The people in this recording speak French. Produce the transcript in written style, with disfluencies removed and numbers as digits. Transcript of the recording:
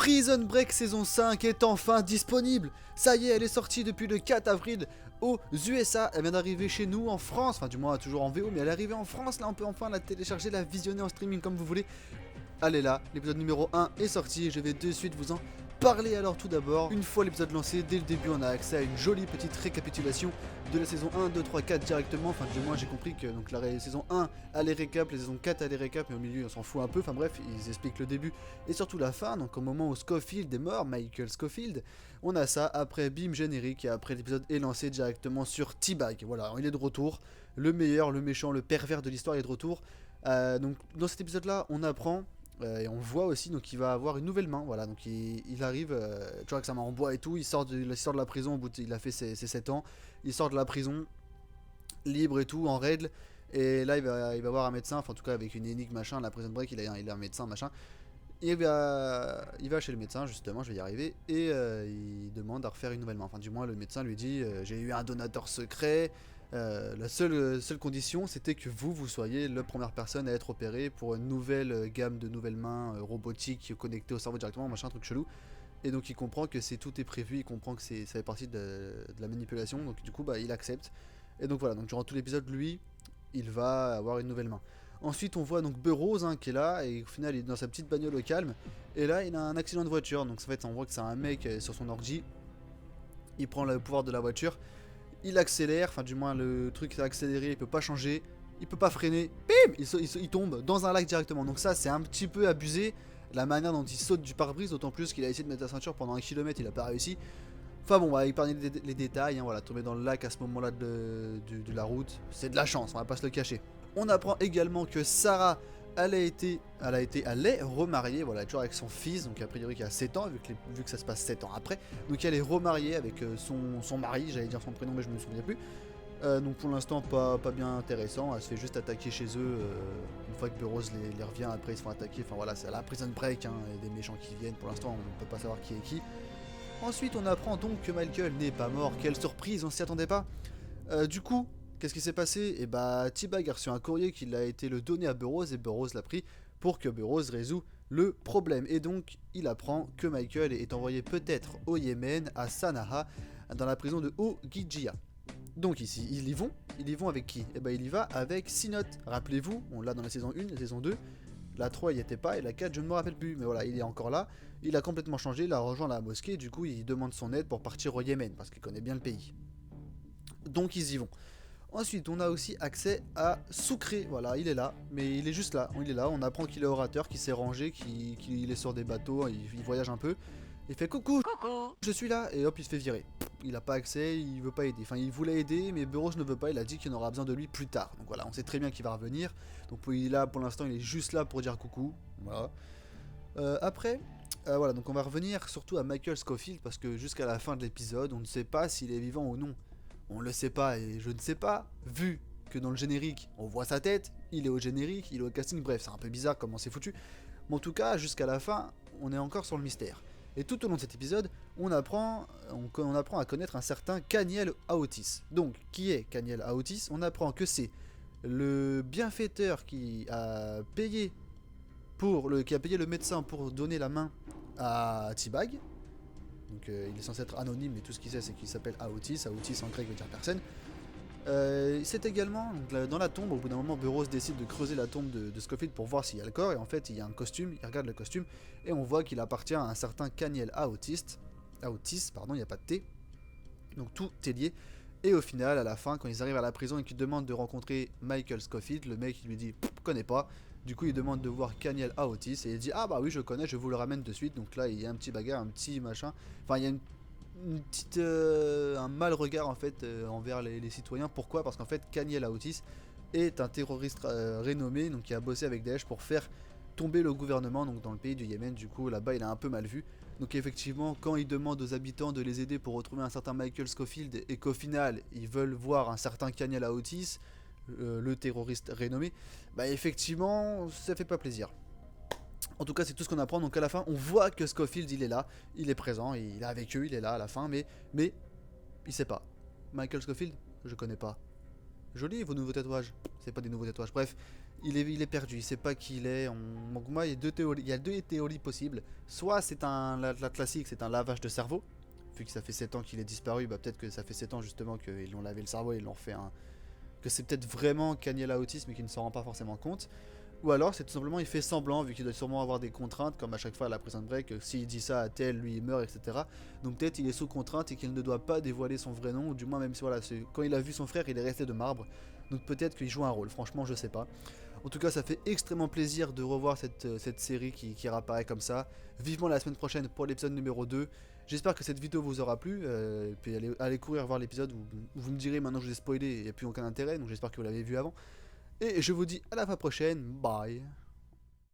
Prison Break saison 5 est enfin disponible. Ça y est, elle est sortie depuis le 4 avril aux USA. Elle vient d'arriver chez nous en France, enfin du moins toujours en VO, mais elle est arrivée en France. Là, on peut enfin la télécharger, la visionner en streaming comme vous voulez. Elle est là, l'épisode numéro 1 est sorti et je vais de suite vous en parler. Alors tout d'abord, une fois l'épisode lancé, dès le début on a accès à une jolie petite récapitulation de la saison 1, 2, 3, 4 directement. Enfin du moins j'ai compris que donc, la saison 1 a les récaps, la saison 4 a les récaps, mais au milieu on s'en fout un peu. Enfin bref, ils expliquent le début et surtout la fin. Donc au moment où Scofield est mort, Michael Scofield, on a ça, après bim générique et après l'épisode est lancé directement sur T-Bag. Voilà, il est de retour, le meilleur, le méchant, le pervers de l'histoire est de retour. Donc dans cet épisode là on apprend et on voit aussi donc qu'il va avoir une nouvelle main, voilà, donc il arrive, tu vois, avec sa main en bois et tout, il sort de la prison, au bout il a fait ses 7 ans, il sort de la prison, libre et tout, en règle, et là il va voir un médecin, enfin en tout cas avec une énigme machin, la Prison Break, il a un médecin machin, il va chez le médecin justement, je vais y arriver, et il demande à refaire une nouvelle main, enfin du moins le médecin lui dit, j'ai eu un donateur secret, la seule condition c'était que vous soyez la première personne à être opérée pour une nouvelle gamme de nouvelles mains robotiques connectées au cerveau directement, machin, truc chelou. Et donc il comprend que tout est prévu, il comprend que ça fait partie de la manipulation, donc du coup bah, il accepte. Et donc voilà, donc durant tout l'épisode, lui, il va avoir une nouvelle main. Ensuite on voit donc Burroughs qui est là, et au final il est dans sa petite bagnole au calme, et là il a un accident de voiture, donc en fait on voit que c'est un mec sur son ordi, il prend le pouvoir de la voiture, il accélère, enfin du moins le truc est accéléré, il peut pas changer, il peut pas freiner, bim, il tombe dans un lac directement. Donc ça c'est un petit peu abusé, la manière dont il saute du pare-brise, d'autant plus qu'il a essayé de mettre la ceinture pendant 1 kilomètre, il a pas réussi. Enfin bon, on va épargner les détails, hein, voilà, tomber dans le lac à ce moment-là de la route, c'est de la chance, on va pas se le cacher. On apprend également que Sarah, elle est remariée, voilà, toujours avec son fils, donc a priori qui a 7 ans, vu que ça se passe 7 ans après. Donc elle est remariée avec son mari, j'allais dire son prénom mais je me souviens plus. Donc pour l'instant pas bien intéressant, elle se fait juste attaquer chez eux, une fois que Burroughs les revient, après ils se font attaquer, enfin voilà, c'est la Prison Break, hein, et des méchants qui viennent, pour l'instant on peut pas savoir qui est qui. Ensuite on apprend donc que Michael n'est pas mort, quelle surprise, on s'y attendait pas. Du coup, qu'est-ce qui s'est passé? Et bah, T-Bag a reçu un courrier qui a été le donné à Burroughs et Burroughs l'a pris pour que Burroughs résout le problème. Et donc, il apprend que Michael est envoyé peut-être au Yémen, à Sana'a, dans la prison de Ogijia. Donc ici, ils y vont avec qui? Et bah, il y va avec Sinot. Rappelez-vous, on l'a dans la saison 1, la saison 2. La 3 il n'y était pas, et la 4 je ne me rappelle plus, mais voilà, il est encore là, il a complètement changé, il a rejoint la mosquée, du coup il demande son aide pour partir au Yémen, parce qu'il connaît bien le pays. Donc ils y vont. Ensuite, on a aussi accès à Sucré. Voilà, il est là, mais il est juste là. Il est là, on apprend qu'il est orateur, qu'il s'est rangé, qu'il est sur des bateaux, il voyage un peu. Il fait coucou, je suis là, et hop, il se fait virer. Il n'a pas accès, il veut pas aider. Enfin, il voulait aider, mais Burroughs ne veut pas, il a dit qu'il en aura besoin de lui plus tard. Donc voilà, on sait très bien qu'il va revenir. Donc il est là, pour l'instant, il est juste là pour dire coucou. Voilà. Après, voilà, donc on va revenir surtout à Michael Scofield, parce que jusqu'à la fin de l'épisode, on ne sait pas s'il est vivant ou non. On le sait pas et je ne sais pas, vu que dans le générique, on voit sa tête, il est au générique, il est au casting, bref, c'est un peu bizarre comment c'est foutu. Mais en tout cas, jusqu'à la fin, on est encore sur le mystère. Et tout au long de cet épisode, on apprend à connaître un certain Kaniel Aotis. Donc, qui est Kaniel Aotis? On apprend que c'est le bienfaiteur qui a payé le médecin pour donner la main à T-Bag. Donc il est censé être anonyme, mais tout ce qu'il sait c'est qu'il s'appelle Aotis. Aotis en grec veut dire personne. C'est également donc, dans la tombe, au bout d'un moment Burroughs décide de creuser la tombe de Scofield pour voir s'il y a le corps, et en fait il y a un costume, il regarde le costume, et on voit qu'il appartient à un certain Kaniel Aotis, pardon, il n'y a pas de T, donc tout est lié. Et au final, à la fin, quand ils arrivent à la prison et qu'ils demandent de rencontrer Michael Scofield, le mec il lui dit « connais pas ». Du coup il demande de voir Kaniel Aotis, et il dit « ah bah oui je connais, je vous le ramène de suite ». Donc là il y a un petit bagarre, un petit machin, enfin il y a un mal regard en fait envers les citoyens. Pourquoi? Parce qu'en fait Kaniel Aotis est un terroriste renommé, donc qui a bossé avec Daesh pour faire tomber le gouvernement donc dans le pays du Yémen. Du coup là-bas il a un peu mal vu. Donc effectivement quand il demande aux habitants de les aider pour retrouver un certain Michael Scofield, et qu'au final ils veulent voir un certain Kaniel Aotis, le terroriste renommé, bah effectivement ça fait pas plaisir. En tout cas, c'est tout ce qu'on apprend. Donc à la fin, on voit que Scofield, il est là, il est présent, il est avec eux, il est là à la fin, mais il sait pas. Michael Scofield, je connais pas. Joli vos nouveaux tatouages. C'est pas des nouveaux tatouages. Bref, il est perdu, il sait pas qui il est. Donc moi, il y a deux théories possibles. Soit c'est la classique, c'est un lavage de cerveau. Vu que ça fait 7 ans qu'il est disparu, bah peut-être que ça fait 7 ans justement qu'ils l'ont lavé le cerveau et ils l'ont fait un... Que c'est peut-être vraiment Kanye l'a autisme mais qu'il ne s'en rend pas forcément compte. Ou alors c'est tout simplement il fait semblant vu qu'il doit sûrement avoir des contraintes comme à chaque fois à la Prison Break, s'il dit ça à tel, lui il meurt, etc. Donc peut-être il est sous contrainte et qu'il ne doit pas dévoiler son vrai nom, ou du moins même si voilà, quand il a vu son frère il est resté de marbre. Donc peut-être qu'il joue un rôle, franchement je sais pas. En tout cas ça fait extrêmement plaisir de revoir cette série qui réapparaît comme ça. Vivement la semaine prochaine pour l'épisode numéro 2. J'espère que cette vidéo vous aura plu, et puis allez courir voir l'épisode où vous me direz maintenant que je vous ai spoilé, il n'y a plus aucun intérêt, donc j'espère que vous l'avez vu avant. Et je vous dis à la fois prochaine, bye.